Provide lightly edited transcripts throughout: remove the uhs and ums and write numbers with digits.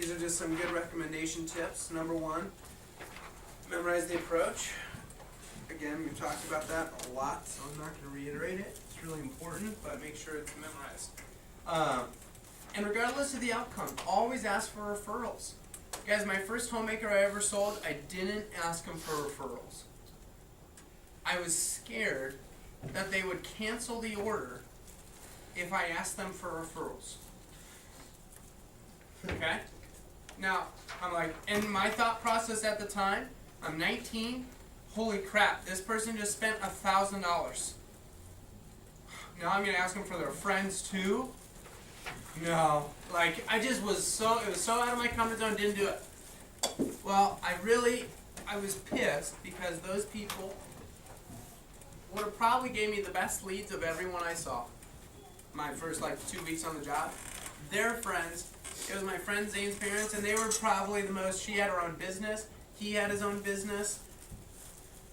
these are just some good recommendation tips. Number one, memorize the approach. Again, we've talked about that a lot, so I'm not going to reiterate it. It's really important, but make sure it's memorized. And regardless of the outcome, always ask for referrals. Guys, my first homemaker I ever sold, I didn't ask them for referrals. I was scared that they would cancel the order if I asked them for referrals. Okay? Now, I'm like, and my thought process at the time, I'm 19, holy crap, this person just spent $1,000. Now I'm going to ask them for their friends too? No. Like, it was so out of my comfort zone, didn't do it. Well, I was pissed because those people would have probably gave me the best leads of everyone I saw. My first 2 weeks on the job. Their friends, it was my friend Zane's parents, and they were probably the most, she had her own business, he had his own business.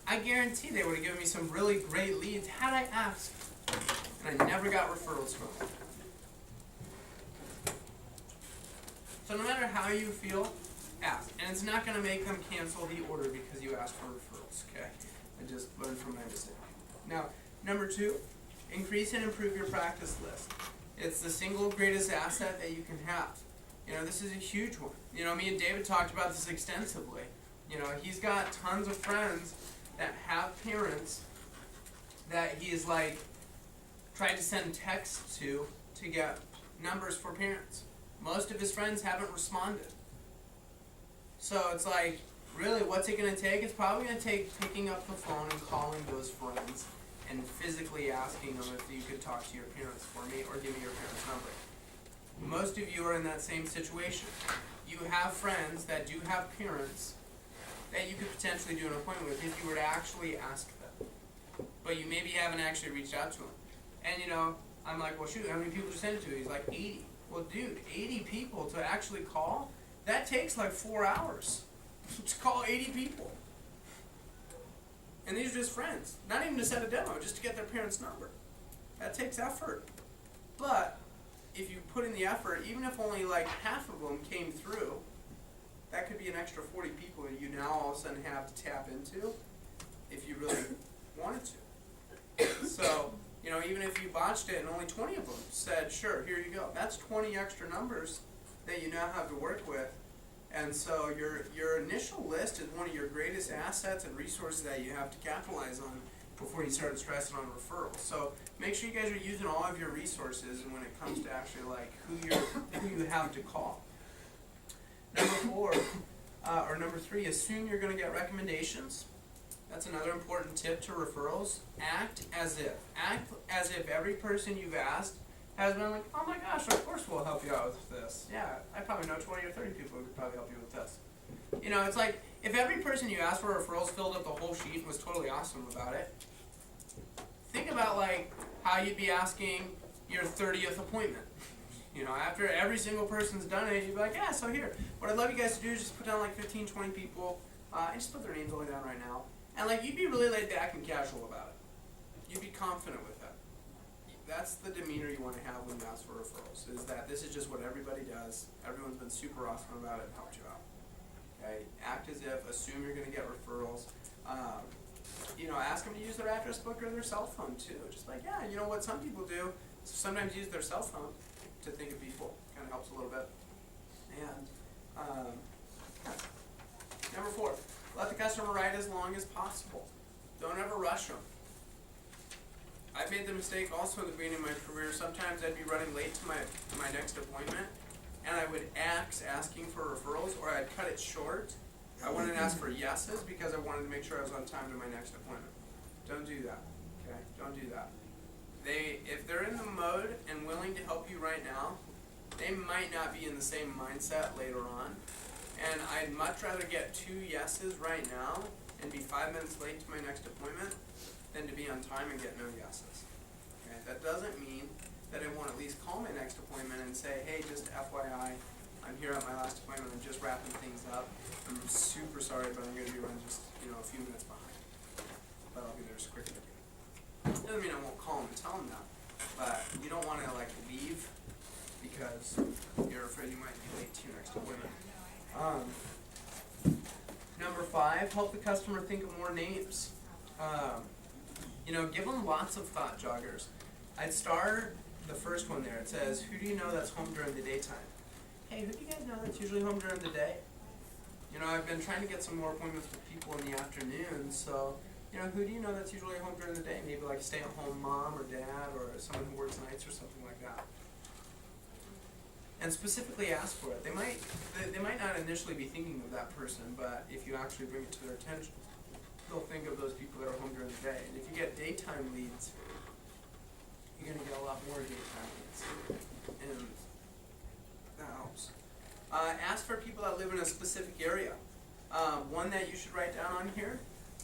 I guarantee they would have given me some really great leads had I asked. And I never got referrals from them. So no matter how you feel, ask. And it's not going to make them cancel the order because you asked for referrals, okay? I just learned from my mistake. Now, number 2, increase and improve your practice list. It's the single greatest asset that you can have. This is a huge one. Me and David talked about this extensively. He's got tons of friends that have parents that he's tried to send texts to get numbers for parents. Most of his friends haven't responded. So it's really, what's it going to take? It's probably going to take picking up the phone and calling those friends and physically asking them if you could talk to your parents for me or give me your parents' number. Most of you are in that same situation. You have friends that do have parents that you could potentially do an appointment with if you were to actually ask them. But you maybe haven't actually reached out to them. And I'm like, well shoot, how many people to send it to? He's like, 80. Well dude, 80 people to actually call? That takes 4 hours to call 80 people. And these are just friends. Not even to set a demo, just to get their parents' number. That takes effort. But if you put in the effort, even if only half of them came through, that could be an extra 40 people that you now all of a sudden have to tap into if you really wanted to. So, even if you botched it and only 20 of them said, sure, here you go. That's 20 extra numbers that you now have to work with. And so your initial list is one of your greatest assets and resources that you have to capitalize on before you start stressing on referrals. So make sure you guys are using all of your resources when it comes to actually who you have to call. Number 3, assume you're going to get recommendations. That's another important tip to referrals. Act as if every person you've asked has been like, oh my gosh, of course we'll help you out with this. Yeah, I probably know 20 or 30 people who could probably help you with this. It's like, if every person you asked for referrals filled up the whole sheet and was totally awesome about it, think about how you'd be asking your 30th appointment. After every single person's done it, you'd be like, yeah, so here, what I'd love you guys to do is just put down 15, 20 people, and just put their names only down right now. And you'd be really laid back and casual about it. You'd be confident with that. That's the demeanor you want to have when you ask for referrals, is that this is just what everybody does. Everyone's been super awesome about it and helped you out. Okay? Act as if, assume you're going to get referrals. Ask them to use their address book or their cell phone too. Just yeah, you know what some people do, sometimes use their cell phone to think of people. Kind of helps a little bit. And number 4, let the customer ride as long as possible. Don't ever rush them. I made the mistake also in the beginning of my career. Sometimes I'd be running late to my next appointment, and I would asking for referrals, or I'd cut it short. I wouldn't ask for yeses because I wanted to make sure I was on time to my next appointment. Don't do that. Okay? Don't do that. If they're in the mode and willing to help you right now, they might not be in the same mindset later on. And I'd much rather get 2 yeses right now and be 5 minutes late to my next appointment than to be on time and get no yeses. Okay? That doesn't mean that I won't at least call my next appointment and say, hey, just FYI, I'm here at my last appointment, I'm just wrapping things up. I'm super sorry, but I'm going to be running just a few minutes behind. But I'll be there as quick as I can. Doesn't mean I won't call them and tell them that. But you don't want to leave because because you're afraid you might be late to your next appointment. Number 5, help the customer think of more names. Give them lots of thought joggers. I'd start the first one there. It says, who do you know that's home during the daytime? Hey, who do you guys know that's usually home during the day? I've been trying to get some more appointments with people in the afternoon, so, who do you know that's usually home during the day? Maybe like a stay-at-home mom or dad or someone who works nights or something like that. And specifically ask for it. They might not initially be thinking of that person, but if you actually bring it to their attention, they'll think of those people that are home during the day. And if you get daytime leads, you're going to get a lot more daytime leads. And that helps. Ask for people that live in a specific area. One that you should write down on here.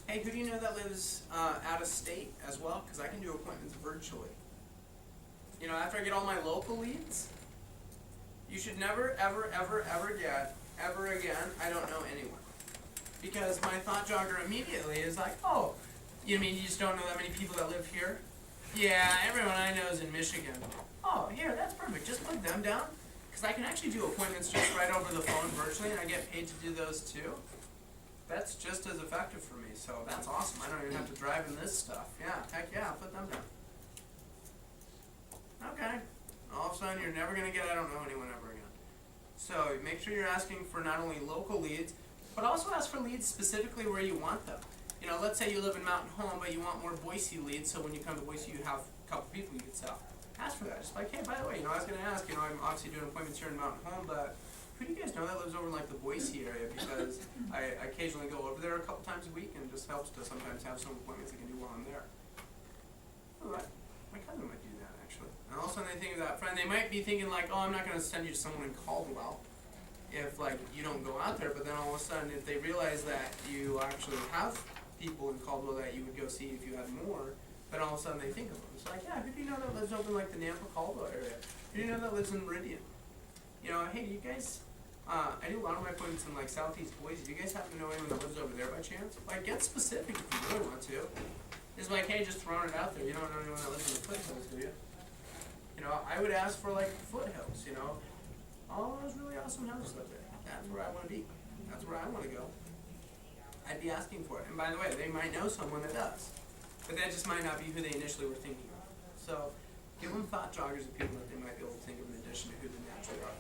Hey, who do you know that lives out of state as well? Because I can do appointments virtually. After I get all my local leads, you should never, ever, ever, ever get, ever again, I don't know anyone. Because my thought jogger immediately is like, oh, you mean you just don't know that many people that live here? Yeah, everyone I know is in Michigan. Oh, here, that's perfect. Just put them down. Because I can actually do appointments just right over the phone virtually, and I get paid to do those too. That's just as effective for me, so that's awesome. I don't even have to drive in this stuff. Yeah, heck yeah, put them down. Okay. All of a sudden, you're never going to get I don't know anyone ever again. So make sure you're asking for not only local leads, but also ask for leads specifically where you want them. Let's say you live in Mountain Home, but you want more Boise leads, so when you come to Boise, you have a couple people you can sell. Ask for that. Just like, hey, by the way, I was going to ask, I'm obviously doing appointments here in Mountain Home, but who do you guys know that lives over in like the Boise area? Because I occasionally go over there a couple times a week, and it just helps to sometimes have some appointments I can do while I'm there. Oh, my cousin might do that, actually. And all of a sudden they think of that friend. They might be thinking like, oh, I'm not going to send you to someone in Caldwell if like you don't go out there. But then all of a sudden, if they realize that you actually have people in Caldwell that you would go see if you had more, then all of a sudden they think of them. It's like, yeah, who do you know that lives over in like the Nampa Caldwell area? Who do you know that lives in Meridian? Hey, do you guys, I do a lot of my appointments in like Southeast Boise. Do you guys happen to know anyone that lives over there by chance? Like, get specific if you really want to. It's like, hey, just throwing it out there. You don't know anyone that lives in the foothills, do you? I would ask for like foothills, all those really awesome houses up there. That's where I want to be. That's where I want to go. I'd be asking for it. And by the way, they might know someone that does. But that just might not be who they initially were thinking of. So give them thought joggers of people that they might be able to think of in addition to who they naturally are.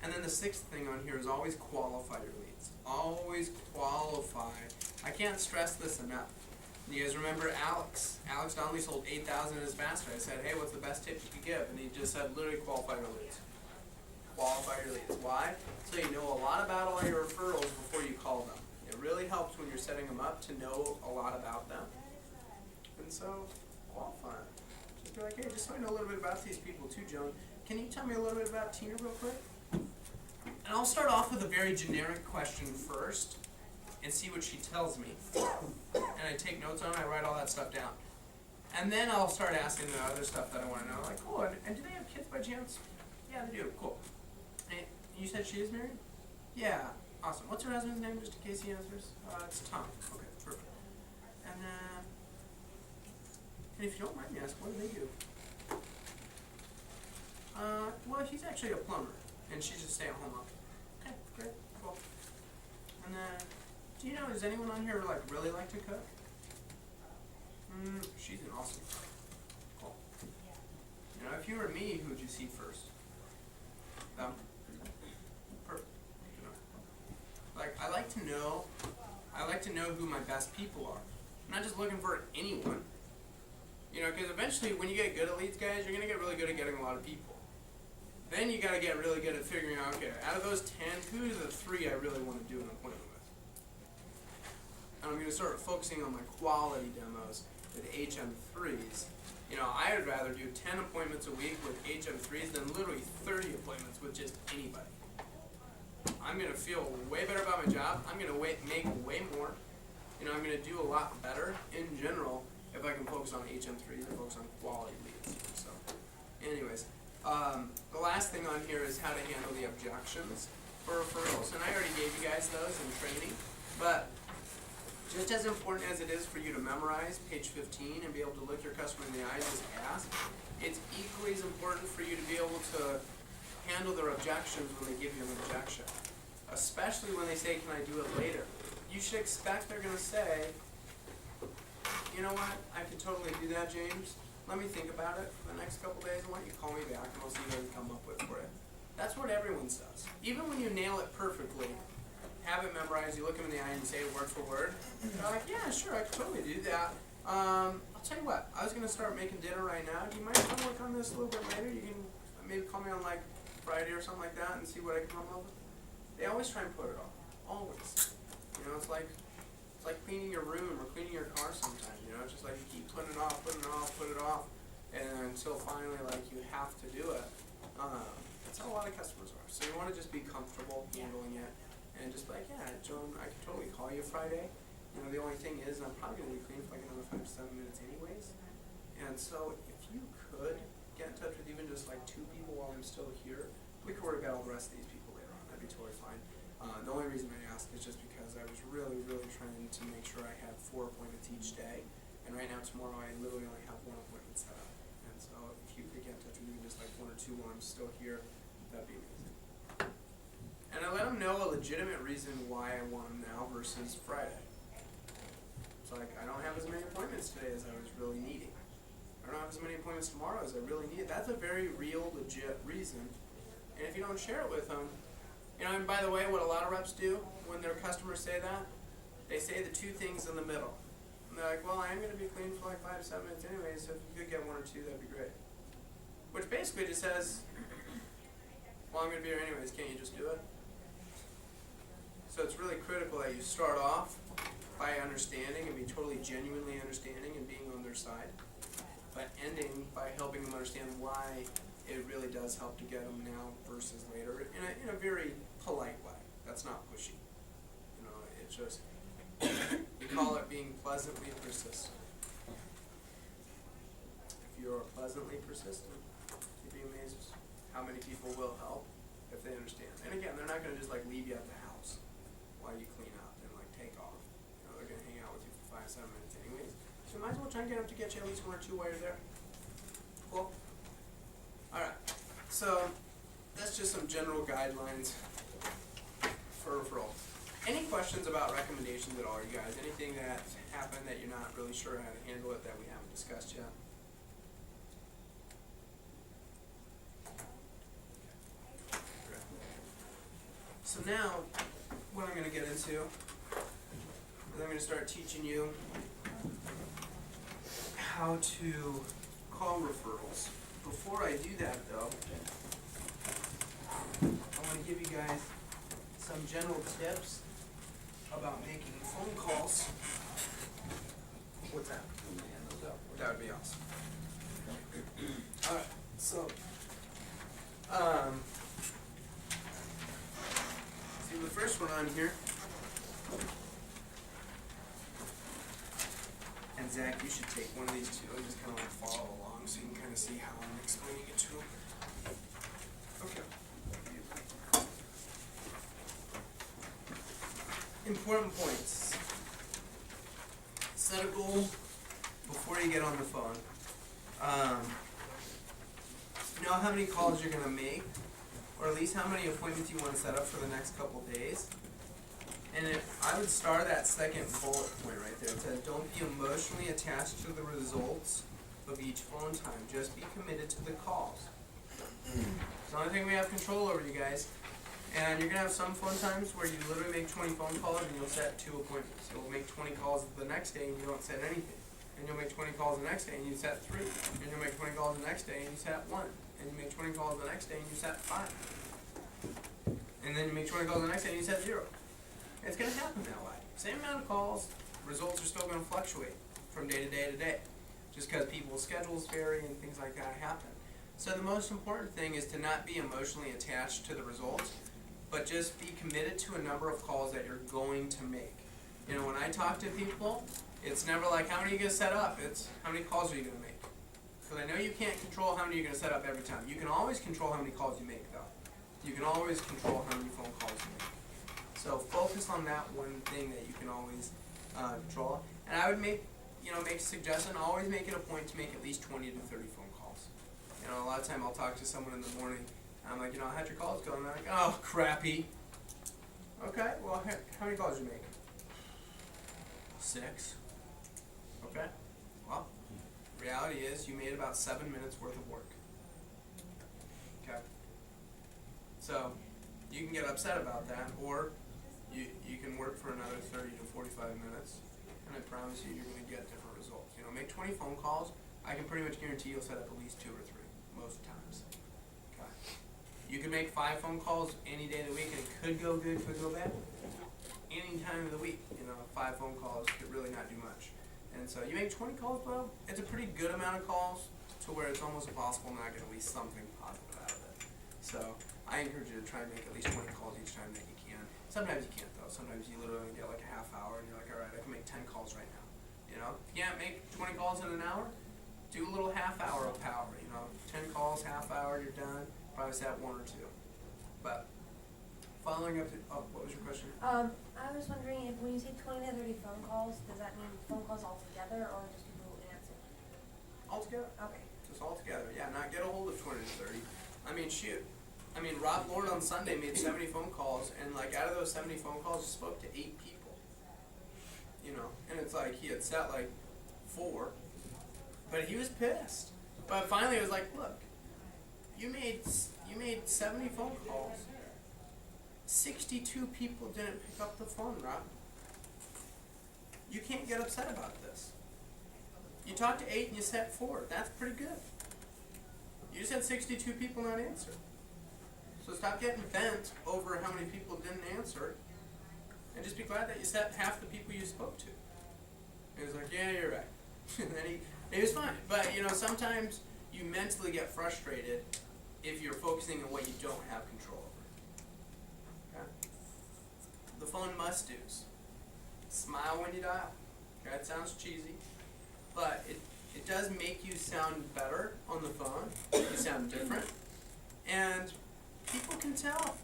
And then the 6th thing on here is always qualify your leads. Always qualify. I can't stress this enough. You guys remember Alex? Alex Donnelly sold 8,000 in his master. I said, hey, what's the best tip you could give? And he just said, literally qualify your leads. Qualify your leads. Why? So you know a lot about all your referrals before you call them. It really helps when you're setting them up to know a lot about them. And so, qualify them. Just be like, hey, just so I know a little bit about these people too, Joan, can you tell me a little bit about Tina real quick? And I'll start off with a very generic question first and see what she tells me. And I take notes on it, I write all that stuff down. And then I'll start asking the other stuff that I want to know. Like, cool, and do they have kids by chance? Yeah, they do, cool. And you said she is married? Yeah, awesome. What's her husband's name, just in case he answers? It's Tom. Okay, perfect. And if you don't mind me asking, what do they do? Well, he's actually a plumber, and she's a stay-at-home mom. Okay, great, cool. And then, do you know, does anyone on here like really like to cook? She's an awesome cook. Cool. If you were me, who would you see first? Them? Perfect. Like, I like to know who my best people are. I'm not just looking for anyone. Because eventually when you get good at leads, guys, you're going to get really good at getting a lot of people. Then you got to get really good at figuring out, okay, out of those 10, who are the 3 I really want to do an appointment with? And I'm going to start focusing on my quality demos with HM3s. I would rather do 10 appointments a week with HM3s than literally 30 appointments with just anybody. I'm going to feel way better about my job. I'm going to make way more. I'm going to do a lot better in general if I can focus on HM3s and focus on quality leads. So, anyways, the last thing on here is how to handle the objections for referrals. And I already gave you guys those in training, but just as important as it is for you to memorize page 15 and be able to look your customer in the eye and just ask, it's equally as important for you to be able to handle their objections when they give you an objection. Especially when they say, can I do it later? You should expect they're going to say, you know what, I can totally do that, James. Let me think about it for the next couple days. Why don't you call me back and I'll see what I can come up with for it. That's what everyone says. Even when you nail it perfectly, have it memorized, you look them in the eye and say it word for word, they're like, yeah, sure, I can totally do that. I'll tell you what, I was going to start making dinner right now. Do you mind if I work on this a little bit later? You can maybe call me on like Friday or something like that and see what I can come up with. They always try and put it off. Always. You know, it's like cleaning your room or cleaning your car sometimes. You know, it's just like you keep putting it off, and until finally, like, you have to do it. That's how a lot of customers are. So you want to just be comfortable handling it, and just be like, yeah, Joan, I can totally call you Friday. You know, the only thing is, I'm probably going to be clean for like another 5 to 7 minutes anyways. And so if you could get in touch with even just like 2 people while I'm still here, we could worry about all the rest of these people later on. That'd be totally fine. The only reason I asked is just because I was really, really trying to make sure I had 4 appointments each day. And right now, tomorrow, I literally only have 1 appointment set up. And so if you could get in touch with me just like 1 or 2 while I'm still here, that'd be amazing. And I let them know a legitimate reason why I want them now versus Friday. It's like, I don't have as many appointments today as I was really needing. I don't have as many appointments tomorrow as I really need. That's a very real, legit reason. And if you don't share it with them, you know, and by the way, what a lot of reps do when their customers say that, they say the 2 things in the middle. And they're like, well, I am going to be clean for like 5 to 7 minutes anyway, so if you could get 1 or 2, that'd be great. Which basically just says, well, I'm going to be here anyways, can't you just do it? So it's really critical that you start off by understanding and be totally genuinely understanding and being on their side, but ending by helping them understand why it really does help to get them now versus later in a very polite way. That's not pushy. You know, it's just, you call it being pleasantly persistent. If you're pleasantly persistent, you'd be amazed how many people will help if they understand. And again, they're not going to just like leave you at the house while you clean up and like take off. You know, they're going to hang out with you for 5 to 7 minutes anyways. So you might as well try and get them to get you at least 1 or 2 while you're there. Cool? Alright, so that's just some general guidelines for referral. Any questions about recommendations at all, you guys? Anything that happened that you're not really sure how to handle it that we haven't discussed yet? So now, what I'm going to get into is I'm going to start teaching you how to call referrals. Before I do that, though, I want to give you guys some general tips about making phone calls. What's that? That would be awesome. Alright, so, see the first one on here. And Zach, you should take one of these too and just kind of like follow along so you can kind of see how I'm explaining it to him. Okay. Important points. Set a goal before you get on the phone. Know how many calls you're going to make, or at least how many appointments you want to set up for the next couple days. And I would start that second bullet point right there. It says, don't be emotionally attached to the results of each phone time. Just be committed to the calls. It's the only thing we have control over, you guys. And you're going to have some phone times where you literally make 20 phone calls and you'll set 2 appointments. You'll make 20 calls the next day and you don't set anything. And you'll make 20 calls the next day and you set 3. And you'll make 20 calls the next day and you set 1. And you make 20 calls the next day and you set 5. And then you make 20 calls the next day and you set 0. It's going to happen that way. Same amount of calls, results are still going to fluctuate from day to day to day. Just because people's schedules vary and things like that happen. So the most important thing is to not be emotionally attached to the results, but just be committed to a number of calls that you're going to make. You know, when I talk to people, it's never like, how many are you going to set up? It's, how many calls are you going to make? Because I know you can't control how many you're going to set up every time. You can always control how many calls you make, though. You can always control how many phone calls you make. So focus on that one thing that you can always control. And I would make a suggestion, always make it a point to make at least 20 to 30 phone calls. You know, a lot of time I'll talk to someone in the morning, I'm like, how'd your calls go? And they're like, oh, crappy. Okay, well, how many calls did you make? 6. Okay. Well, reality is you made about 7 minutes worth of work. Okay. So you can get upset about that, or you can work for another 30 to 45 minutes, and I promise you're going to get different results. Make 20 phone calls. I can pretty much guarantee you'll set up at least 2 or 3 most times. Okay. You can make 5 phone calls any day of the week, and it could go good, could go bad. Any time of the week, 5 phone calls could really not do much. And so you make 20 calls, well, it's a pretty good amount of calls to where it's almost impossible not to get at least something positive out of it. So I encourage you to try and make at least 20 calls each time that you can. Sometimes you can't though. Sometimes you literally get like a half hour and you're like, all right, I can make 10 calls right now. If you can't make 20 calls in an hour, do a little half hour of power. 10 calls, half hour, you're done. Probably set 1 or 2. But following up to, what was your question? I was wondering if when you say 20 to 30 phone calls, does that mean phone calls altogether or just people who answer? Altogether. Okay. Just altogether, yeah. Not get a hold of 20 to 30. Shoot. Rob Lord on Sunday made 70 phone calls, and like out of those 70 phone calls, he spoke to 8 people. And it's like he had set like 4, but he was pissed. But finally, it was like, look, you made 70 phone calls. 62 people didn't pick up the phone, Rob. You can't get upset about this. You talked to 8 and you set 4. That's pretty good. You just had 62 people not answer. So stop getting bent over how many people didn't answer, and just be glad that you set half the people you spoke to. And he was like, yeah, you're right. And then he was fine. But sometimes you mentally get frustrated if you're focusing on what you don't have control over. Okay? The phone must-dos. Smile when you dial. Okay, it sounds cheesy, but it does make you sound better on the phone. You sound different. And people can tell.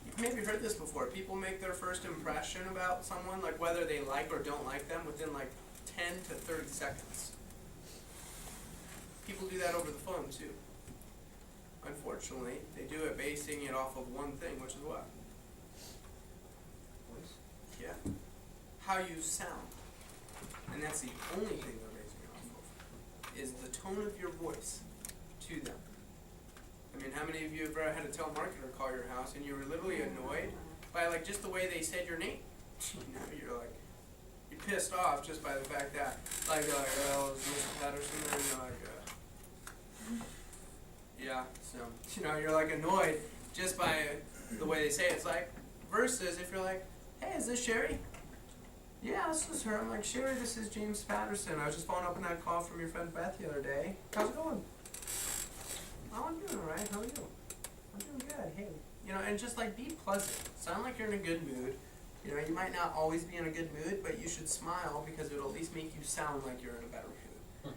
You've maybe heard this before. People make their first impression about someone, like whether they like or don't like them, within like 10 to 30 seconds. People do that over the phone too. Unfortunately, they do it basing it off of one thing, which is what? Voice. Yeah. How you sound. And that's the only thing they're basing it off of, is the tone of your voice to them. How many of you have ever had a telemarketer call your house and you were literally annoyed by like just the way they said your name? You're pissed off just by the fact that like they're like, oh, is Mr. Patterson there? And you're like, yeah. So you're like annoyed just by the way they say it. It's like versus if you're like, hey, is this Sherry? Yeah, this is her. I'm like, Sherry, this is James Patterson. I was just following up on that call from your friend Beth the other day. How's it going? Oh, I'm doing alright. How are you? I'm doing good. Hey. And just like be pleasant. Sound like you're in a good mood. You might not always be in a good mood, but you should smile because it'll at least make you sound like you're in a better mood.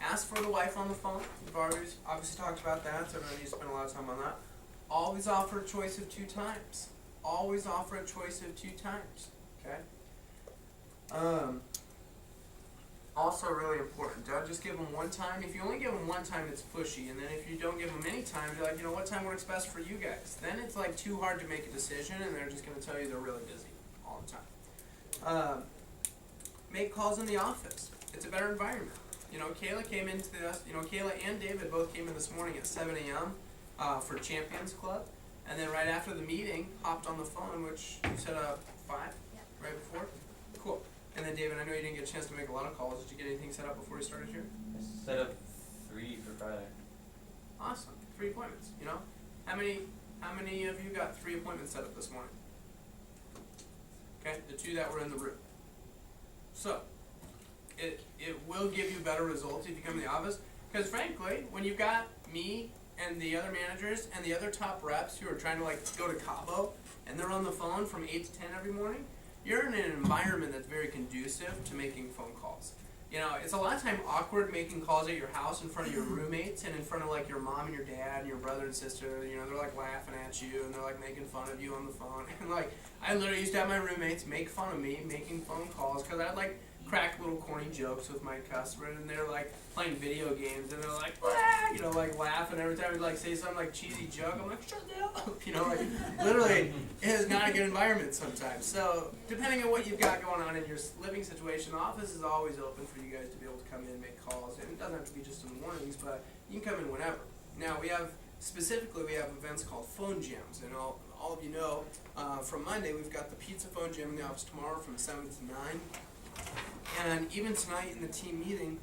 Ask for the wife on the phone. We've obviously talked about that, so I don't need to spend a lot of time on that. Always offer a choice of 2 times. Always offer a choice of 2 times. Okay? Also really important, don't just give them 1 time. If you only give them 1 time, it's pushy. And then if you don't give them any time, you're like, what time works best for you guys? Then it's like too hard to make a decision, and they're just going to tell you they're really busy all the time. Make calls in the office. It's a better environment. Kayla came into this, Kayla and David both came in this morning at 7 a.m. For Champions Club. And then right after the meeting, hopped on the phone, which you set up 5, right before? Cool. And then David, I know you didn't get a chance to make a lot of calls. Did you get anything set up before you started here? I set up 3 for Friday. Awesome. 3 appointments, How many of you got 3 appointments set up this morning? Okay, the 2 that were in the room. So, it will give you better results if you come to the office. Because frankly, when you've got me and the other managers and the other top reps who are trying to go to Cabo and they're on the phone from 8 to 10 every morning, you're in an environment that's very conducive to making phone calls. It's a lot of time awkward making calls at your house in front of your roommates and in front of your mom and your dad and your brother and sister. They're laughing at you and they're making fun of you on the phone. And I literally used to have my roommates make fun of me making phone calls because I'd crack little corny jokes with my customer, and they're like playing video games, and they're like, "Wah!" you know, like laughing every time we like say some like cheesy joke. I'm like, shut up, you know, like literally, it is not a good environment sometimes. So depending on what you've got going on in your living situation, the office is always open for you guys to be able to come in and make calls, and it doesn't have to be just in the mornings, but you can come in whenever. Now we have events called phone jams, and all of you know, from Monday we've got the pizza phone jam in the office tomorrow from 7 to 9. And even tonight in the team meeting,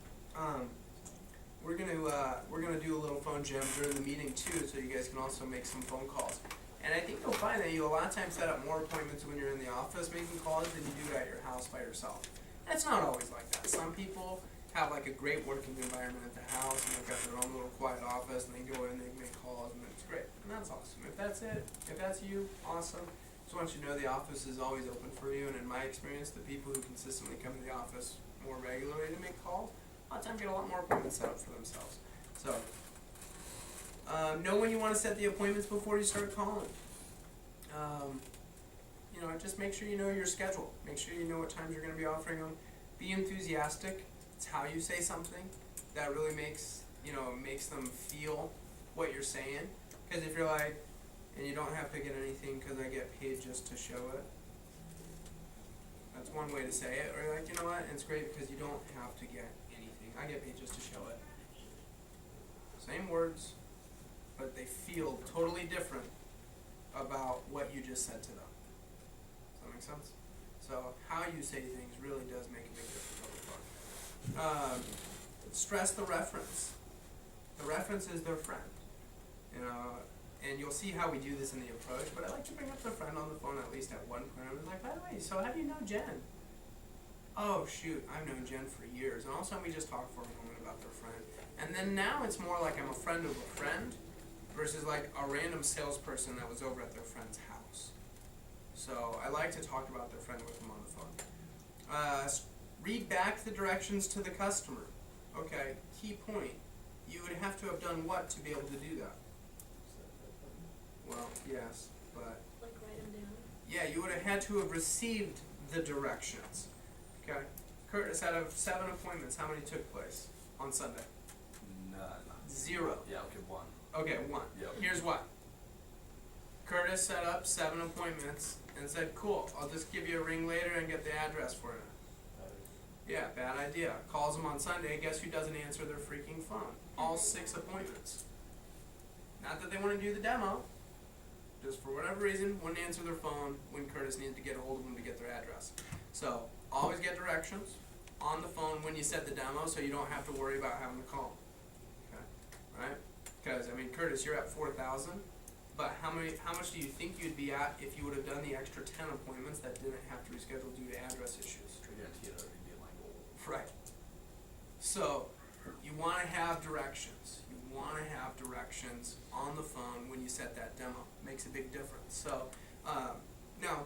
we're gonna do a little phone jam during the meeting too, so you guys can also make some phone calls. And I think you'll find that you a lot of times set up more appointments when you're in the office making calls than you do at your house by yourself. And it's not always like that. Some people have like a great working environment at the house, and they've got their own little quiet office, and they go in, they make calls, and it's great. And that's awesome. If that's it, if that's you, awesome. Just want you to know the office is always open for you, and in my experience, the people who consistently come to the office more regularly to make calls, a lot of times get a lot more appointments set up for themselves. So, know when you want to set the appointments before you start calling. You know, just make sure you know your schedule. Make sure you know what times you're going to be offering them. Be enthusiastic. It's how you say something that really makes them feel what you're saying. Because if you're like, and you don't have to get anything because I get paid just to show it. That's one way to say it. Or you're like, you know what, and it's great because you don't have to get anything. I get paid just to show it. Same words, but they feel totally different about what you just said to them. Does that make sense? So how you say things really does make a big difference over the phone. Stress the reference. The reference is their friend. You know, and you'll see how we do this in the approach, but I like to bring up the friend on the phone at least at one point. I was like, by the way, so how do you know Jen? Oh shoot, I've known Jen for years. And all of a sudden we just talk for a moment about their friend. And then now it's more like I'm a friend of a friend versus like a random salesperson that was over at their friend's house. So I like to talk about their friend with them on the phone. Read back the directions to the customer. Okay, key point. You would have to have done what to be able to do that? Well, yes, but... Like write them down? Yeah, you would have had to have received the directions. Okay? Curtis, out of 7 appointments, how many took place on Sunday? None. 0. Yeah, okay, 1. Okay, 1. Yep. Here's what. Curtis set up 7 appointments and said, cool, I'll just give you a ring later and get the address for you. Yeah, bad idea. Calls them on Sunday, guess who doesn't answer their freaking phone? All 6 appointments. Not that they want to do the demo, just for whatever reason, wouldn't answer their phone when Curtis needed to get a hold of them to get their address. So, always get directions on the phone when you set the demo so you don't have to worry about having to call. Okay? Right? Because, I mean, Curtis, you're at 4,000, but how much do you think you'd be at if you would have done the extra 10 appointments that didn't have to reschedule due to address issues? I guarantee that would be my goal. Right. So, you want to have directions. You want to have directions on the phone when you set that demo. Makes a big difference. So, now,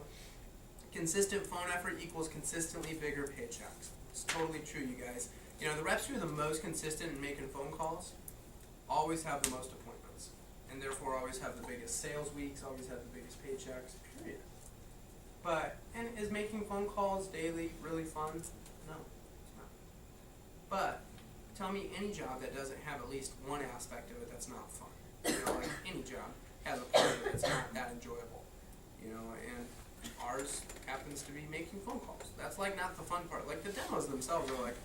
consistent phone effort equals consistently bigger paychecks. It's totally true, you guys. You know, the reps who are the most consistent in making phone calls always have the most appointments, and therefore always have the biggest sales weeks, always have the biggest paychecks, period. But, and is making phone calls daily really fun? No, it's not. But, tell me any job that doesn't have at least one aspect of it that's not fun. You know, like any job has a part of it that's not that enjoyable. You know, and ours happens to be making phone calls. That's like not the fun part. Like the demos themselves are like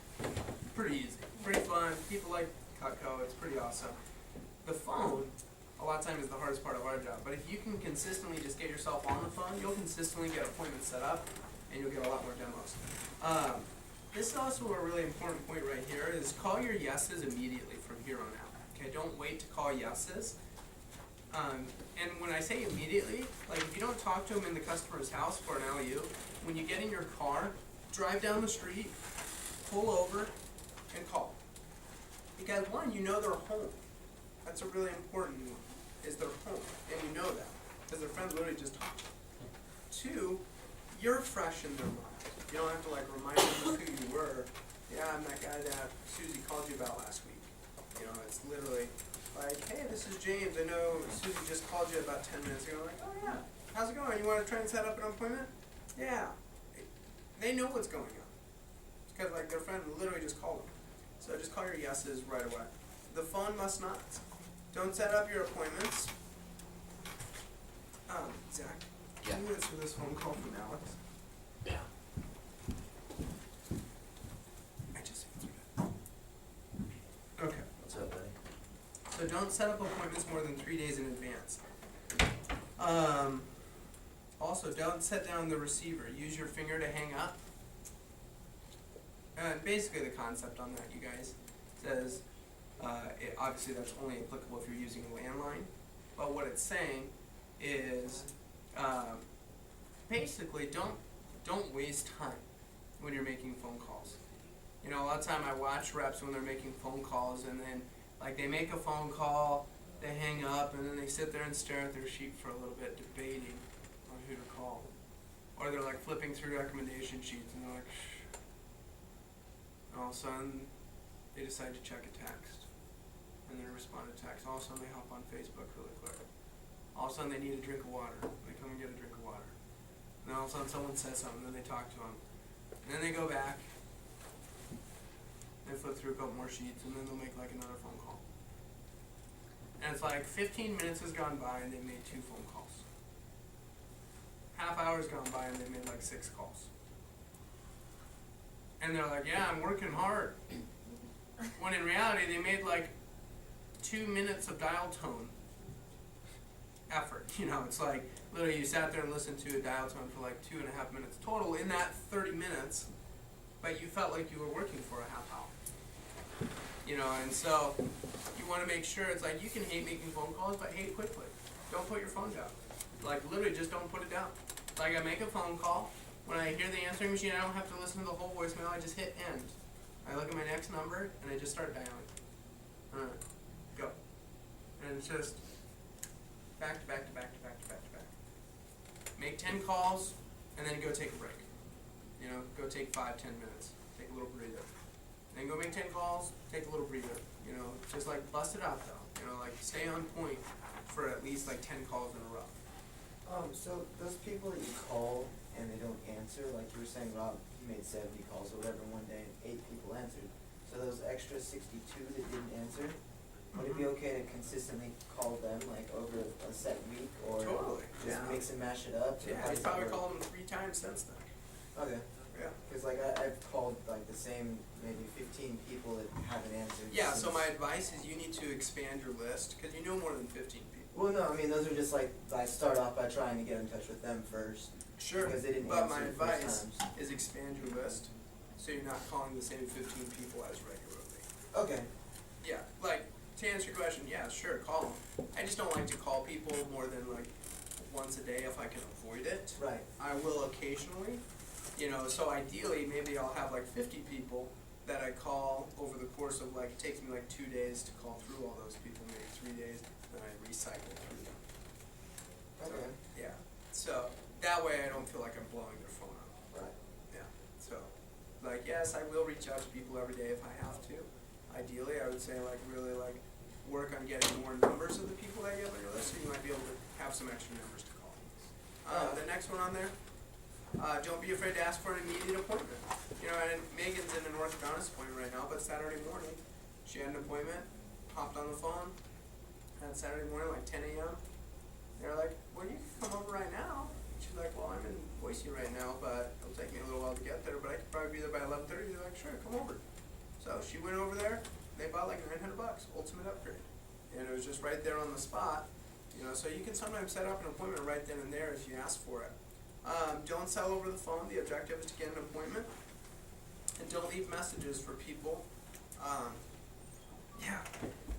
pretty easy, pretty fun. People like Cutco, it's pretty awesome. The phone, a lot of times is the hardest part of our job. But if you can consistently just get yourself on the phone, you'll consistently get appointments set up, and you'll get a lot more demos. This is also a really important point right here is call your yeses immediately from here on out. Okay, don't wait to call yeses. And when I say immediately, like if you don't talk to them in the customer's house for an LU, when you get in your car, drive down the street, pull over, and call. Because one, you know they're home. That's a really important one, is they're home, and you know that, because their friends literally just talked. 2, you're fresh in their mind. You don't have to like remind them of who you were. Yeah, I'm that guy that Susie called you about last week. You know, it's literally like, hey, this is James. I know Susie just called you about 10 minutes ago. Like, oh yeah, how's it going? You want to try and set up an appointment? Yeah. They know what's going on. because like their friend literally just called them. So just call your yeses right away. The phone must not. Don't set up your appointments. Zach, can you answer this phone call from Alex? Yeah. I just answered it. Okay. What's up, buddy? So don't set up appointments more than 3 days in advance. Also, don't set down the receiver. Use your finger to hang up. Basically, the concept on that, you guys, says obviously that's only applicable if you're using a landline. But what it's saying is basically don't waste time when you're making phone calls. You know, a lot of time I watch reps when they're making phone calls, and then like they make a phone call, they hang up, and then they sit there and stare at their sheet for a little bit, debating on who to call. Or they're like flipping through recommendation sheets, and they're like, shh. And all of a sudden, they decide to check a text, and then respond to text. All of a sudden, they hop on Facebook really quick. All of a sudden, they need a drink of water. They come and get a drink of water. And then all of a sudden, someone says something, and then they talk to them. And then they go back, they flip through a couple more sheets, and then they'll make like another phone call. And it's like 15 minutes has gone by, and they've made 2 phone calls. Half hour's gone by, and they've made like 6 calls. And they're like, yeah, I'm working hard. When in reality, they made like 2 minutes of dial tone effort. You know, it's like literally you sat there and listened to a dial tone for like 2.5 minutes total in that 30 minutes, but you felt like you were working for a half hour. You know, and so you want to make sure it's like you can hate making phone calls, but hate quickly. Don't put your phone down. Like literally just don't put it down. Like I make a phone call. When I hear the answering machine, I don't have to listen to the whole voicemail. I just hit end. I look at my next number and I just start dialing. Alright, go. And it's just back to back to back to back to back to back. Make 10 calls and then go take a break. You know, go take 5-10 minutes. Take a little breather. Then go make 10 calls, take a little breather. You know, just like bust it out though. You know, like stay on point for at least like 10 calls in a row. So those people that you call and they don't answer, like you were saying, Rob, he made 70 calls or whatever one day and 8 people answered. So those extra 62 that didn't answer, would it be okay to consistently call them like over a set week or Totally, just yeah. mix and mash it up? Yeah, he's probably called them 3 times since then. Okay. Yeah. Because like I've called like the same maybe 15 people that haven't answered. Yeah, so since- my advice is you need to expand your list because you know more than 15 people. Well, no, I mean those are just like I start off by trying to get in touch with them first. Sure, Because they didn't but my answer the first advice times. is expand your list so you're not calling the same 15 people as regularly. Okay. Yeah, like to answer your question, yeah, sure, call them. I just don't like to call people more than like once a day if I can avoid it. Right. I will occasionally, you know, so ideally maybe I'll have like 50 people that I call over the course of like, it takes me like 2 days to call through all those people, maybe 3 days, then I recycle through them. Okay. Yeah, so that way I don't feel like I'm blowing their phone up. Right. Yeah, so, like, yes, I will reach out to people every day if I have to. Ideally, I would say like really like work on getting more numbers of the people that you have on your list, so you might be able to have some extra numbers to call. The next one on there, don't be afraid to ask for an immediate appointment. You know, and Megan's in an orthodontist appointment right now, but Saturday morning, she had an appointment, hopped on the phone, and Saturday morning, like 10 a.m., they're like, well, you can come over right now. She's like, well, I'm in Boise right now, but it'll take me a little while to get there, but I could probably be there by 11:30. They're like, sure, come over. So she went over there, they bought like $900, ultimate upgrade. And it was just right there on the spot. You know, so you can sometimes set up an appointment right then and there if you ask for it. Don't sell over the phone. The objective is to get an appointment. And don't leave messages for people. Yeah,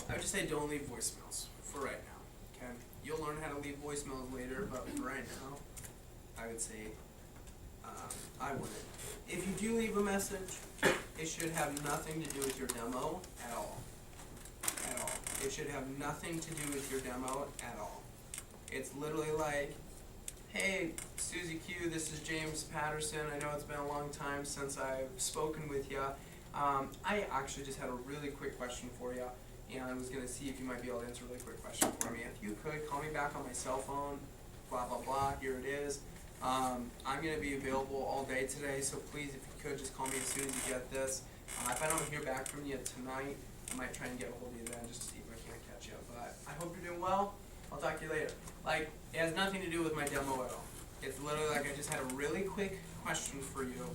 I would just say don't leave voicemails for right now. Okay, you'll learn how to leave voicemails later, but for right now, I would say I wouldn't. If you do leave a message, it should have nothing to do with your demo at all. At all. It should have nothing to do with your demo at all. It's literally like, hey, Susie Q, this is James Patterson. I know it's been a long time since I've spoken with you. I actually just had a really quick question for you, and I was going to see if you might be able to answer a really quick question for me. If you could, call me back on my cell phone, blah, blah, blah, here it is. I'm gonna be available all day today, so please, if you could, just call me as soon as you get this. If I don't hear back from you tonight, I might try and get a hold of you then, just to see if I can't catch you. But I hope you're doing well. I'll talk to you later. Like, it has nothing to do with my demo at all. It's literally like I just had a really quick question for you.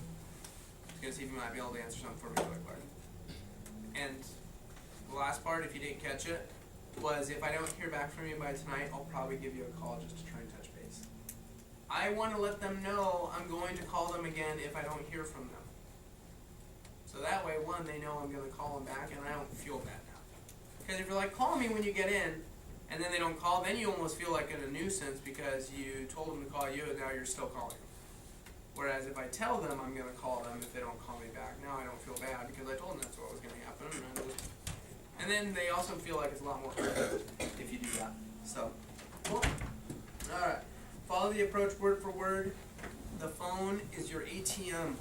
Just gonna see if you might be able to answer something for me really quick. And the last part, if you didn't catch it, was if I don't hear back from you by tonight, I'll probably give you a call just to try and touch base. I want to let them know I'm going to call them again if I don't hear from them. So that way, one, they know I'm going to call them back, and I don't feel bad now. Because if you're like, call me when you get in, and then they don't call, then you almost feel like a nuisance because you told them to call you, and now you're still calling them. Whereas if I tell them I'm going to call them if they don't call me back, now I don't feel bad because I told them that's what was going to happen. And then they also feel like it's a lot more fun if you do that. So, cool. Alright. Follow the approach word for word. The phone is your ATM.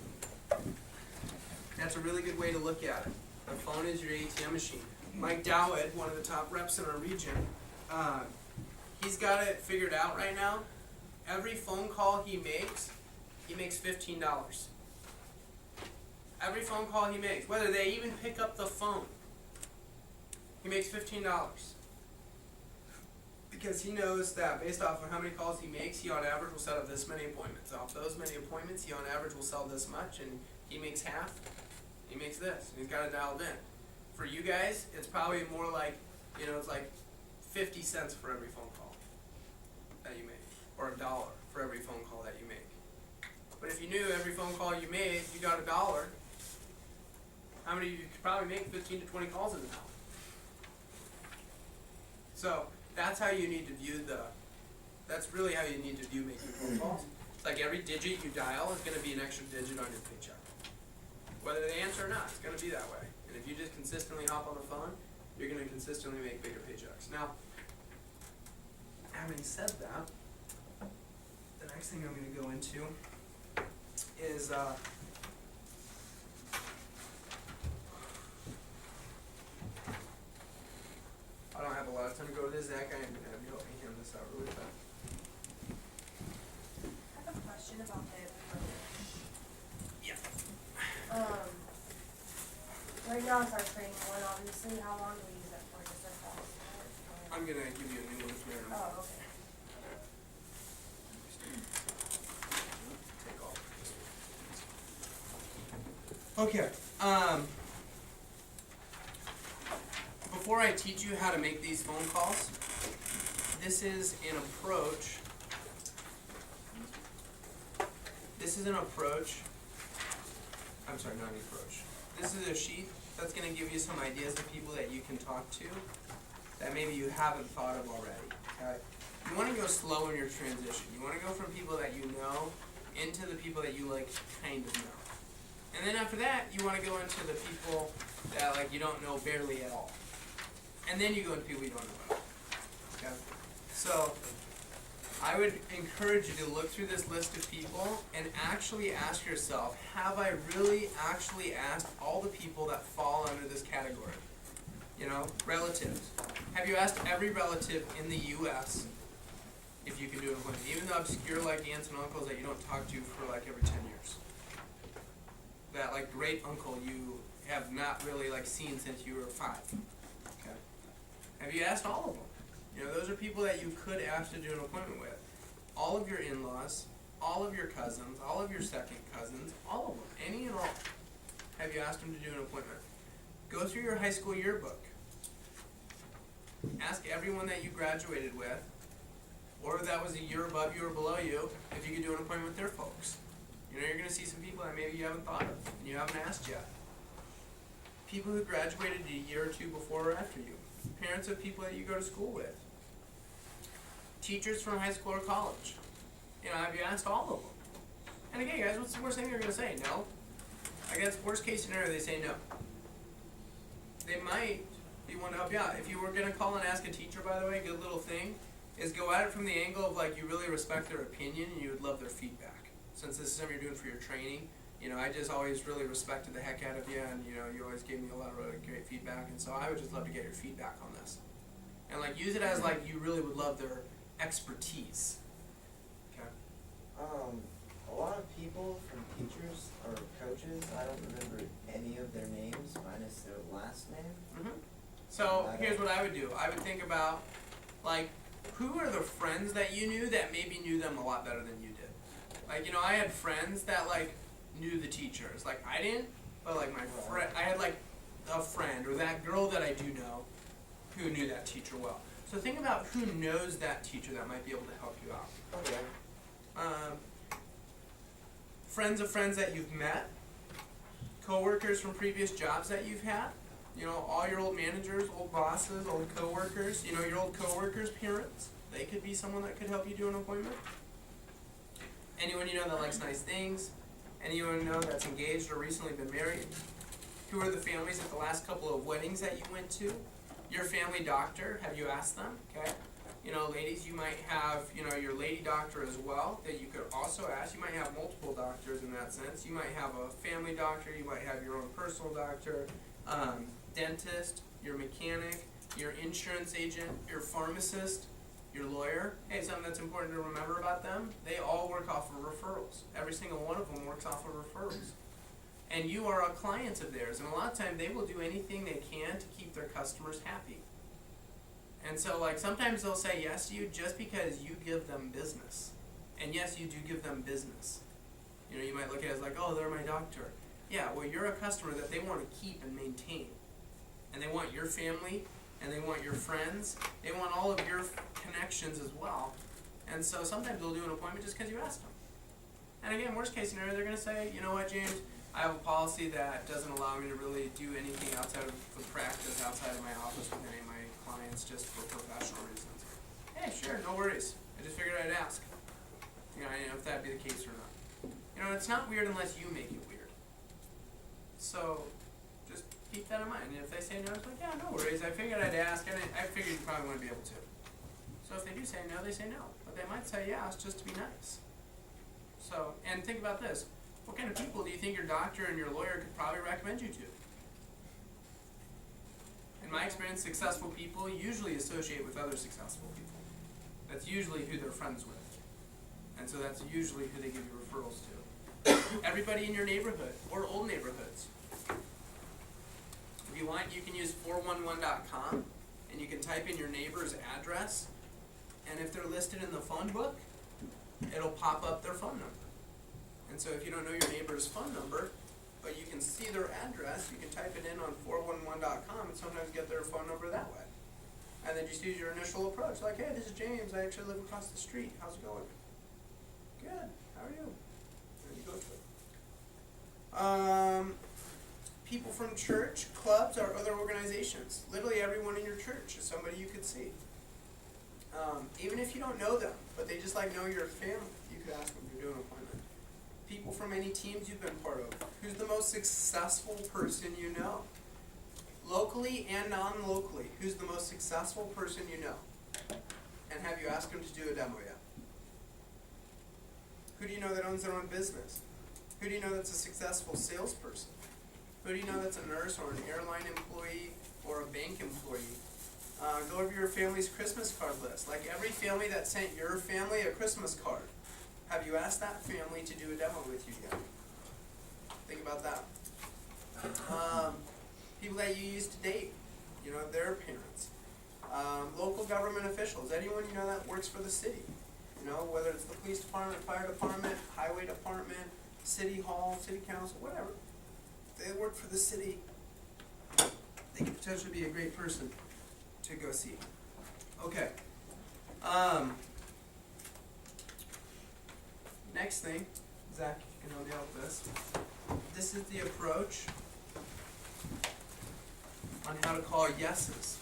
That's a really good way to look at it. The phone is your ATM machine. Mike Dowd, one of the top reps in our region, he's got it figured out right now. Every phone call he makes $15. Every phone call he makes, whether they even pick up the phone, he makes $15. Because he knows that based off of how many calls he makes, he on average will set up this many appointments. Off those many appointments, he on average will sell this much, and he makes half. He makes this, and he's got it dialed in. For you guys, it's probably more like, it's like 50 cents for every phone call that you make, or $1 for every phone call that you make. But if you knew every phone call you made, you got $1, how many of you could probably make 15 to 20 calls in an hour? So that's how you need to view that's really how you need to view making phone calls. It's like every digit you dial is going to be an extra digit on your paycheck. Whether they answer or not, it's going to be that way. And if you just consistently hop on the phone, you're going to consistently make bigger paychecks. Now, having said that, the next thing I'm going to go into is I don't have a lot of time to go to this. Zach, I am going to have you help me hand this out really fast. I have a question about the Yeah. right now it's our training one, obviously. How long do we use that for? Just like that? I'm going to give you a new one here. Oh, okay. Take all. Okay. Before I teach you how to make these phone calls, this is an approach. I'm sorry, not an approach. This is a sheet that's going to give you some ideas of people that you can talk to that maybe you haven't thought of already. Okay? You want to go slow in your transition. You want to go from people that you know into the people that you kind of know. And then after that, you want to go into the people that you don't know barely at all. And then you go into people you don't know about. Okay? So I would encourage you to look through this list of people and actually ask yourself, have I really actually asked all the people that fall under this category? Relatives. Have you asked every relative in the U.S. if you can do an appointment? Even the obscure aunts and uncles that you don't talk to for every 10 years. That great uncle you have not really seen since you were 5. Okay. Have you asked all of them? Those are people that you could ask to do an appointment with. All of your in-laws, all of your cousins, all of your second cousins, all of them, any and all. Have you asked them to do an appointment? Go through your high school yearbook. Ask everyone that you graduated with, or that was a year above you or below you, if you could do an appointment with their folks. You're going to see some people that maybe you haven't thought of, and you haven't asked yet. People who graduated a year or two before or after you. Parents of people that you go to school with. Teachers from high school or college. Have you asked all of them? And again, guys, what's the worst thing they're going to say? No. I guess worst case scenario, they say no. They might be one to help you out. If you were going to call and ask a teacher, by the way, a good little thing is go at it from the angle of you really respect their opinion and you would love their feedback. Since this is something you're doing for your training, I just always really respected the heck out of you, and you always gave me a lot of really great feedback, and so I would just love to get your feedback on this. And use it as you really would love their expertise. Okay. A lot of people from teachers or coaches, I don't remember any of their names minus their last name. So here's what I would do. I would think about, like, who are the friends that you knew that maybe knew them a lot better than you did? Like, you know, I had friends that, like, knew the teachers. Like, I didn't, but, like, my friend, I had, like, a friend or that girl that I do know who knew that teacher well. So think about who knows that teacher that might be able to help you out. Okay. Friends of friends that you've met, coworkers from previous jobs that you've had, you know, all your old managers, old bosses, old coworkers, you know, your old coworkers' parents, they could be someone that could help you do an appointment. Anyone you know that likes nice things, anyone you know that's engaged or recently been married. Who are the families at the last couple of weddings that you went to? Your family doctor, have you asked them? Okay. You know, ladies, you might have, you know, your lady doctor as well that you could also ask. You might have multiple doctors in that sense. You might have a family doctor. You might have your own personal doctor, dentist, your mechanic, your insurance agent, your pharmacist, your lawyer. Hey, something that's important to remember about them, they all work off of referrals. Every single one of them works off of referrals. And you are a client of theirs. And a lot of times they will do anything they can to keep their customers happy. And so, like, sometimes they'll say yes to you just because you give them business. And yes, you do give them business. You know, you might look at it as like, oh, they're my doctor. Yeah, well, you're a customer that they want to keep and maintain. And they want your family, and they want your friends. They want all of your connections as well. And so sometimes they'll do an appointment just because you asked them. And again, worst case scenario, they're going to say, you know what, James, I have a policy that doesn't allow me to really do anything outside of the practice, outside of my office with any of my clients, just for professional reasons. Hey, sure, no worries. I just figured I'd ask. You know, I didn't know if that'd be the case or not. You know, it's not weird unless you make it weird. So, just keep that in mind. And if they say no, it's like, yeah, no worries. I figured I'd ask, and I figured you probably wouldn't be able to. So if they do say no, they say no. But they might say yes, just to be nice. So, and think about this. What kind of people do you think your doctor and your lawyer could probably recommend you to? In my experience, successful people usually associate with other successful people. That's usually who they're friends with. And so that's usually who they give you referrals to. Everybody in your neighborhood or old neighborhoods. If you want, you can use 411.com and you can type in your neighbor's address. And if they're listed in the phone book, it'll pop up their phone number. And so if you don't know your neighbor's phone number, but you can see their address, you can type it in on 411.com and sometimes get their phone number that way. And then just use your initial approach, like, hey, this is James, I actually live across the street, how's it going? Good, how are you? And you go to it. People from church, clubs, or other organizations. Literally everyone in your church is somebody you could see. Even if you don't know them, but they just like know your family, you could ask them to do an appointment. People from any teams you've been part of. Who's the most successful person you know? Locally and non-locally, who's the most successful person you know? And have you asked them to do a demo yet? Who do you know that owns their own business? Who do you know that's a successful salesperson? Who do you know that's a nurse or an airline employee or a bank employee? Go over your family's Christmas card list. Like every family that sent your family a Christmas card, have you asked that family to do a demo with you yet? Think about that. People that you used to date, you know, their parents. Local government officials, anyone you know that works for the city. You know, whether it's the police department, fire department, highway department, city hall, city council, whatever. If they work for the city, they could potentially be a great person to go see. Okay. Next thing, Zach, you can help me out with this. This is the approach on how to call yeses.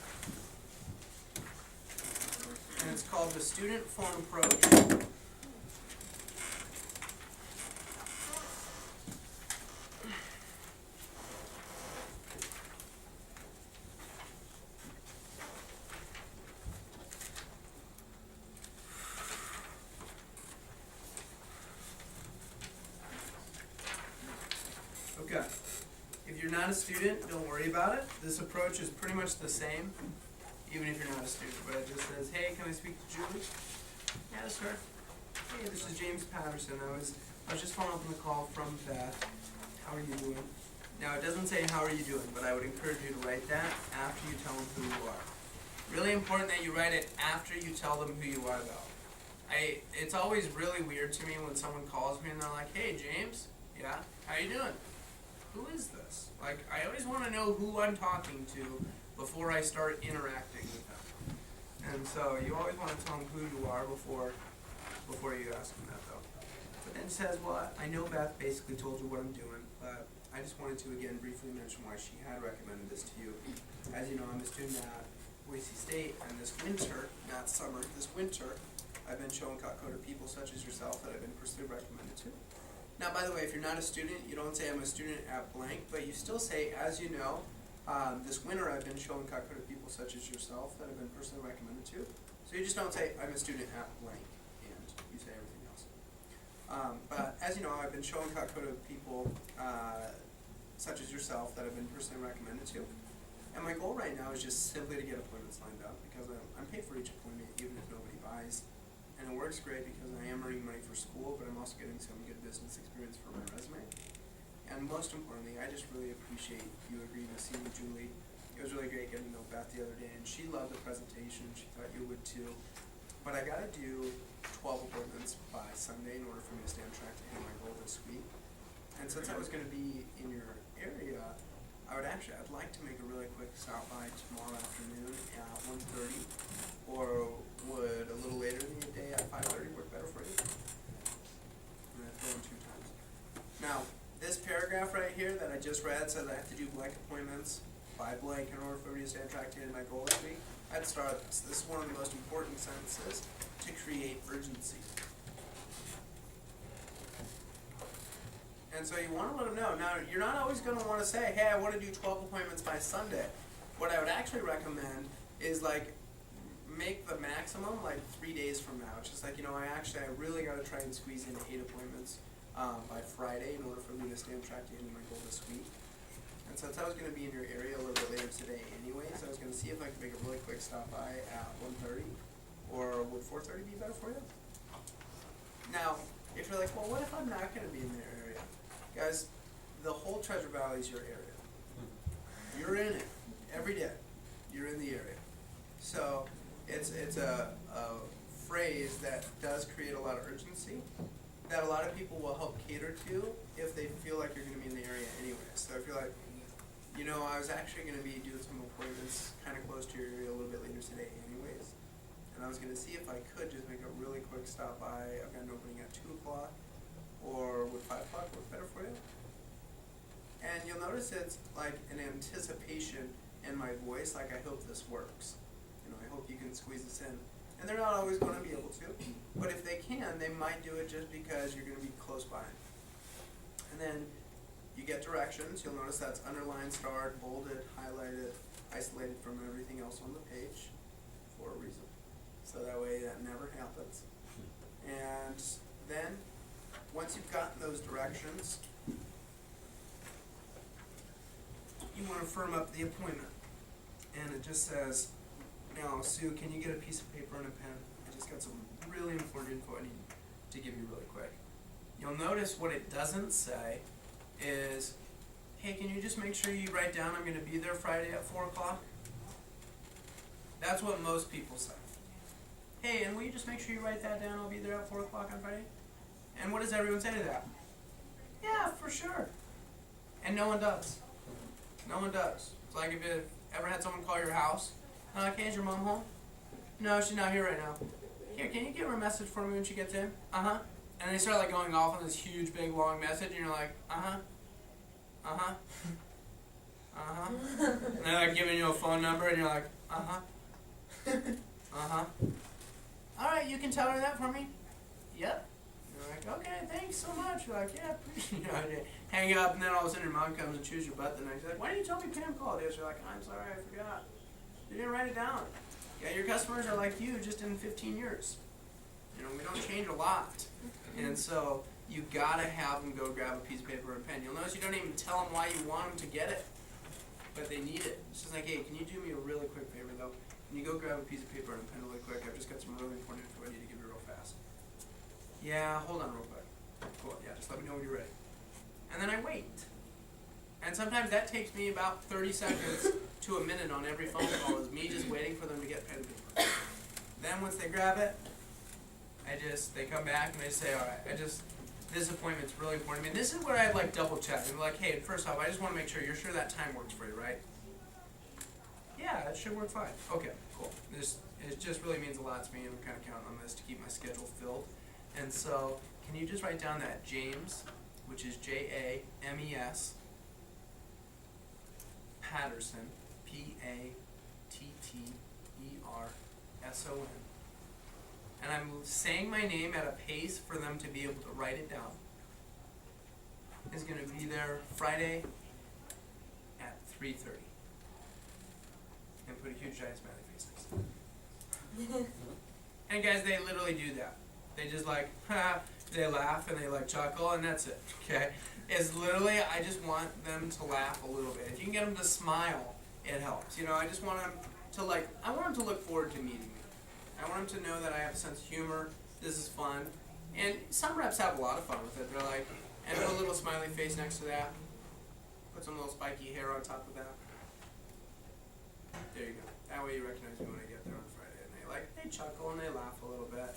And it's called the student phone approach. Okay. If you're not a student, don't worry about it. This approach is pretty much the same, even if you're not a student. But it just says, hey, can I speak to Julie? Yeah, that's her. Hey, this is James Patterson. I was just following up on the call from Beth. How are you doing? Now, it doesn't say how are you doing, but I would encourage you to write that after you tell them who you are. Really important that you write it after you tell them who you are, though. It's always really weird to me when someone calls me and they're like, hey, James, yeah, how you doing? Who is this? Like, I always want to know who I'm talking to before I start interacting with them. And so you always want to tell them who you are before you ask them that, though. But then it says, well, I know Beth basically told you what I'm doing, but I just wanted to, again, briefly mention why she had recommended this to you. As you know, I'm a student at Boise State, and this winter, not summer, this winter, I've been showing Cutco to people such as yourself that I've been personally recommended to. Now, by the way, if you're not a student, you don't say I'm a student at blank, but you still say, as you know, this winter I've been showing Cutco to people such as yourself that I've been personally recommended to. So you just don't say, I'm a student at blank, and you say everything else. But as you know, I've been showing Cutco to people such as yourself that I've been personally recommended to. And my goal right now is just simply to get appointments lined up, because I'm paid for each appointment even if nobody buys. And it works great because I am earning money for school, but I'm also getting some good business experience for my resume. And most importantly, I just really appreciate you agreeing to see me, Julie. It was really great getting to know Beth the other day, and she loved the presentation. She thought you would too. But I gotta do 12 appointments by Sunday in order for me to stay on track to hit my goal this week. And since I was gonna be in your area, I'd like to make a really quick stop by tomorrow afternoon at 1:30, or would a little later in the day at 5:30 work better for you? I'm gonna throw in 2 times. Now, this paragraph right here that I just read says I have to do blank appointments by blank in order for me to stay on track to hit my goal this week. I'd start this. This is one of the most important sentences to create urgency. And so you want to let them know. Now, you're not always going to want to say, hey, I want to do 12 appointments by Sunday. What I would actually recommend is, like, make the maximum, like, 3 days from now. It's just like, I really got to try and squeeze in 8 appointments by Friday in order for me to stay on track to hitting my goal this week. And since I was going to be in your area a little bit later today anyways, I was going to see if I could make a really quick stop by at 1:30, or would 4:30 be better for you? Now, if you're like, well, what if I'm not going to be in your area? Guys, the whole Treasure Valley is your area. You're in it every day. You're in the area. So it's a phrase that does create a lot of urgency that a lot of people will help cater to if they feel like you're going to be in the area anyway. So if you're like, I was actually going to be doing some appointments kind of close to your area a little bit later today anyways, and I was going to see if I could just make a really quick stop by. I've got an opening at 2 o'clock, or would 5 o'clock work better for you? And you'll notice it's like an anticipation in my voice, like I hope this works. I hope you can squeeze this in. And they're not always going to be able to, but if they can, they might do it just because you're going to be close by. And then you get directions. You'll notice that's underlined, starred, bolded, highlighted, isolated from everything else on the page for a reason. So that way that never happens. And then, once you've gotten those directions, you want to firm up the appointment. And it just says, now, Sue, can you get a piece of paper and a pen? I just got some really important info I need to give you really quick. You'll notice what it doesn't say is, hey, can you just make sure you write down I'm going to be there Friday at 4 o'clock? That's what most people say. Hey, and will you just make sure you write that down? I'll be there at 4 o'clock on Friday? And what does everyone say to that? Yeah, for sure. And no one does. No one does. It's like if you ever had someone call your house, okay, is your mom home? No, she's not here right now. Here, can you give her a message for me when she gets in? Uh-huh. And they start like going off on this huge, big, long message, and you're like, uh-huh. Uh-huh. Uh-huh. And they're like giving you a phone number, and you're like, uh-huh. Uh-huh. Alright, you can tell her that for me? Yep. You're like, okay, thanks so much. You're like, yeah, appreciate it. Hang up, and then all of a sudden your mom comes and chews your butt the next day. Like, why didn't you tell me Pam called you? You're like, I'm sorry, I forgot. You didn't write it down. Yeah, your customers are like you just in 15 years. We don't change a lot. And so you gotta have them go grab a piece of paper and pen. You'll notice you don't even tell them why you want them to get it, but they need it. It's just like, hey, can you do me a really quick favor though? Can you go grab a piece of paper and a pen really quick? I've just got some really important info I need to give you real fast. yeah, hold on real quick. Cool, yeah, just let me know when you're ready. And then I wait. And sometimes that takes me about 30 seconds to a minute on every phone call, is me just waiting for them to get pen and paper. Then once they grab it, they come back and they say, all right, this appointment's really important to me. This is where I like double check. And like, hey, first off, I just want to make sure you're sure that time works for you, right? Yeah, it should work fine. Okay, cool. It just really means a lot to me, and I'm kind of counting on this to keep my schedule filled. And so, can you just write down that James, which is James, Patterson, Patterson, and I'm saying my name at a pace for them to be able to write it down. Is going to be there Friday at 3:30. And put a huge giant smiley face next to it. And guys, they literally do that. They just like, they laugh and they like chuckle, and that's it, okay? It's literally, I just want them to laugh a little bit. If you can get them to smile, it helps. You know, I just want them to I want them to look forward to meeting me. I want them to know that I have a sense of humor, this is fun. And some reps have a lot of fun with it. They're like, and put a little smiley face next to that. Put some little spiky hair on top of that. There you go. That way you recognize me when I get there on Friday. And they chuckle and they laugh a little bit.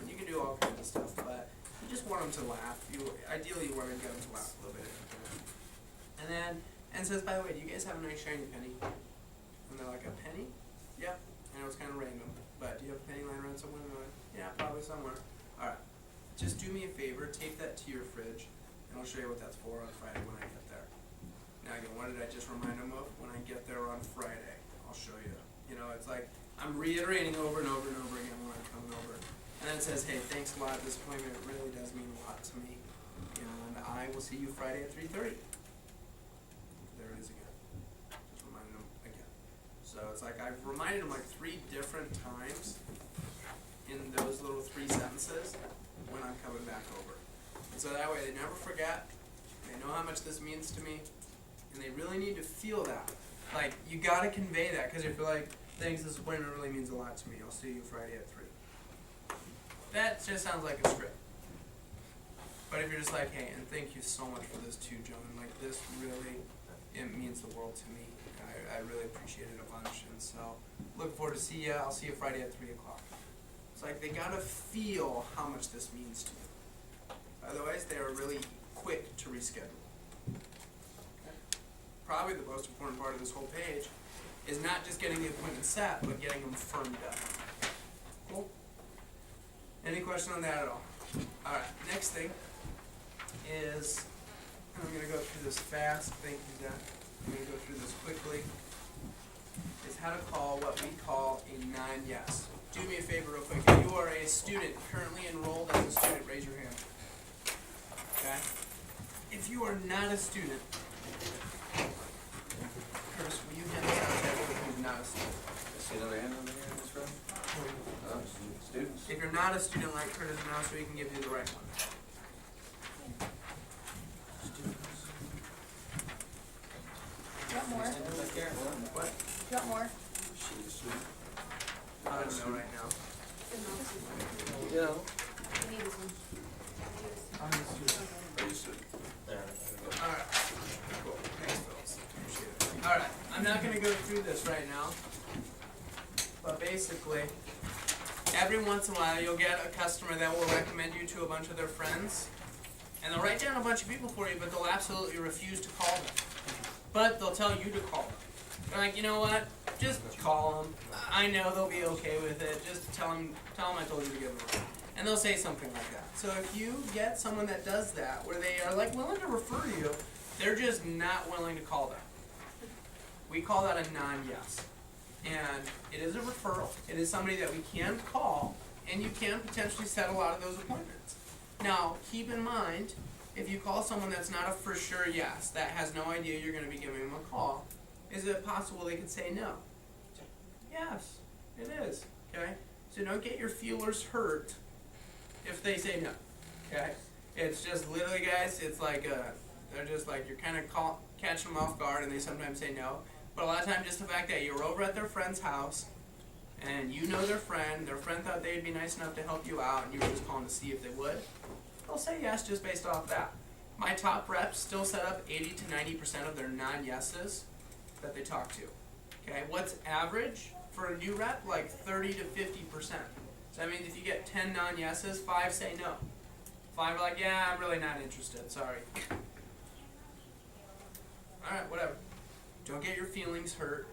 You can do all kinds of stuff, but you just want them to laugh. Ideally, you want to get them to laugh a little bit. And then, says, by the way, do you guys have a nice shiny penny? And they're like, a penny? Yep. I know it's kind of random, but do you have a penny lying around somewhere? And they're like, yeah, probably somewhere. All right. Just do me a favor, tape that to your fridge, and I'll show you what that's for on Friday when I get there. Now again, what did I just remind them of? When I get there on Friday, I'll show you. You know, it's like I'm reiterating over and over and over again when I'm coming over. And then it says, hey, thanks a lot. This appointment really does mean a lot to me. And I will see you Friday at 3:30. There it is again. Just reminding them again. So it's like I've reminded them like 3 different times in those little 3 sentences when I'm coming back over. And so that way they never forget. They know how much this means to me. And they really need to feel that. Like, you gotta convey that, because if you're like, thanks, this appointment really means a lot to me. I'll see you Friday at 3. That just sounds like a script. But if you're just like, hey, and thank you so much for this too, John. Like, this really, it means the world to me. I really appreciate it a bunch. And so, look forward to see you. I'll see you Friday at 3 o'clock. It's like they gotta feel how much this means to you. Otherwise, they are really quick to reschedule. Okay. Probably the most important part of this whole page is not just getting the appointment set, but getting them firmed up. Cool? Any question on that at all? Alright, next thing is, and I'm going to go through this fast, thank you, Zach. I'm going to go through this quickly, is how to call what we call a non-yes. Do me a favor real quick. If you are a student currently enrolled as a student, raise your hand. Okay? If you are not a student, Curtis, will you hand this out to everyone who's not a student? See another hand on the end of this room? Students. If you're not a student like Curtis now, so we can give you the right one. You want more? What? You want more? She's a student. I don't know right now. Yeah. You need this one. Are you a student? Alright. Cool. Thanks, Phyllis. Appreciate it. Alright. I'm not going to go through this right now. But basically, every once in a while you'll get a customer that will recommend you to a bunch of their friends. And they'll write down a bunch of people for you, but they'll absolutely refuse to call them. But they'll tell you to call them. They're like, you know what? Just call them. I know they'll be okay with it. Just tell them I told you to give them a call. And they'll say something like that. So if you get someone that does that, where they are like willing to refer to you, they're just not willing to call them. We call that a non-yes. And it is a referral. It is somebody that we can call, and you can potentially set a lot of those appointments. Now, keep in mind, if you call someone that's not a for sure yes, that has no idea you're going to be giving them a call, is it possible they could say no? Yes, it is. Okay? So don't get your feelers hurt if they say no. Okay? It's just literally, guys, it's like they're just like, you're kind of catching them off guard, and they sometimes say no. But a lot of times, just the fact that you're over at their friend's house, and you know their friend thought they'd be nice enough to help you out, and you were just calling to see if they would, they'll say yes just based off that. My top reps still set up 80 to 90% of their non-yeses that they talk to. Okay, what's average for a new rep? Like 30 to 50%. So that means if you get 10 non-yeses, 5 say no. 5 are like, yeah, I'm really not interested, sorry. Alright, whatever. Don't get your feelings hurt.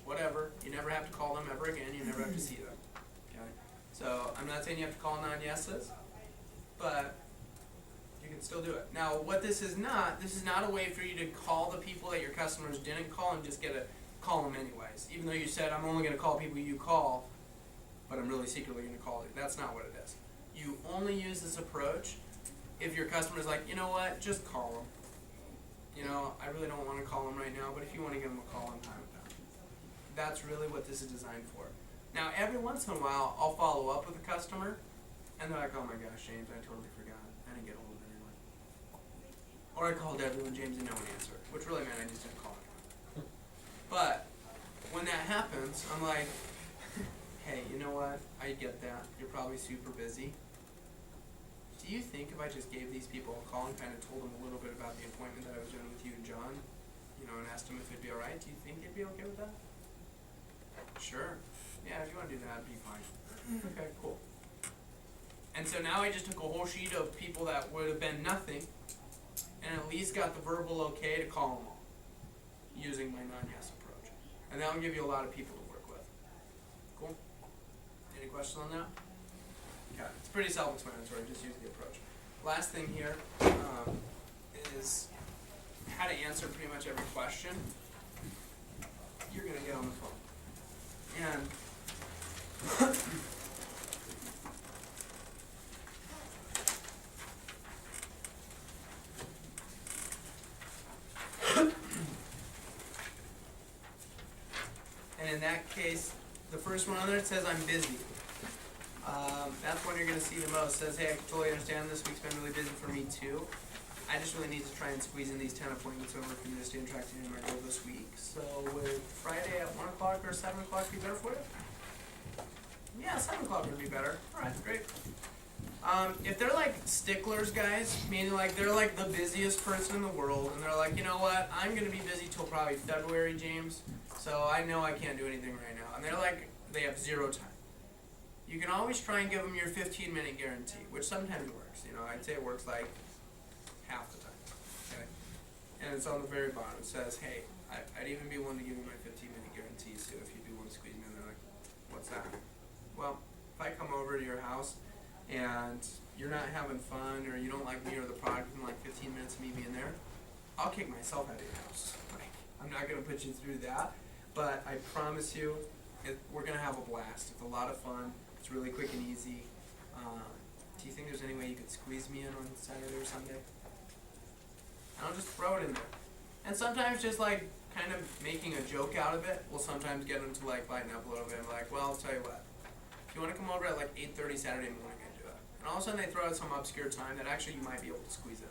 Whatever. You never have to call them ever again. You never have to see them. Okay? So I'm not saying you have to call non-yeses, but you can still do it. Now, what this is not a way for you to call the people that your customers didn't call and just call them anyways. Even though you said, I'm only going to call people you call, but I'm really secretly going to call you. That's not what it is. You only use this approach if your customer's like, you know what, just call them. You know, I really don't want to call them right now, but if you want to give them a call, I'm fine with that. That's really what this is designed for. Now, every once in a while, I'll follow up with a customer, and they're like, oh my gosh, James, I totally forgot. I didn't get a hold of anyone. Or I called everyone, James, and no one answered, which really meant I just didn't call anyone. But when that happens, I'm like, hey, you know what? I get that. You're probably super busy. Do you think if I just gave these people a call and kind of told them a little bit about the appointment that I was doing with you and John, you know, and asked them if it'd be alright, do you think they'd be okay with that? Sure. Yeah, if you want to do that, it'd be fine. Okay, cool. And so now I just took a whole sheet of people that would have been nothing, and at least got the verbal okay to call them all, using my non-yes approach. And that'll give you a lot of people to work with. Cool? Any questions on that? Okay, it's pretty self-explanatory, just use the approach. Last thing here is how to answer pretty much every question you're going to get on the phone. And and in that case, the first one on there, it says I'm busy. That's when you're going to see the most. It says, hey, I totally understand this week's been really busy for me too. I just really need to try and squeeze in these 10 appointments over for you to stay on track to hit my goal this week. So would Friday at 1 o'clock or 7 o'clock be better for you? Yeah, 7 o'clock would be better. Alright, great. If they're like sticklers, guys, meaning like they're like the busiest person in the world, and they're like, you know what, I'm going to be busy till probably February, James, so I know I can't do anything right now. And they're like, they have zero time. You can always try and give them your 15-minute guarantee, which sometimes works. You know, I'd say it works like half the time. Okay? And it's on the very bottom. It says, hey, I'd even be willing to give you my 15-minute guarantee, so if you do want to squeeze me in, they're like, what's that? Well, if I come over to your house and you're not having fun, or you don't like me or the product within like 15 minutes of me being there, I'll kick myself out of your house. Like, I'm not going to put you through that, but I promise you, we're going to have a blast. It's a lot of fun. It's really quick and easy. Do you think there's any way you could squeeze me in on Saturday or Sunday? And I'll just throw it in there. And sometimes just like kind of making a joke out of it will sometimes get them to like lighten up a little bit and be like, well, I'll tell you what. If you want to come over at like 8:30 Saturday morning, I do it. And all of a sudden they throw out some obscure time that actually you might be able to squeeze in.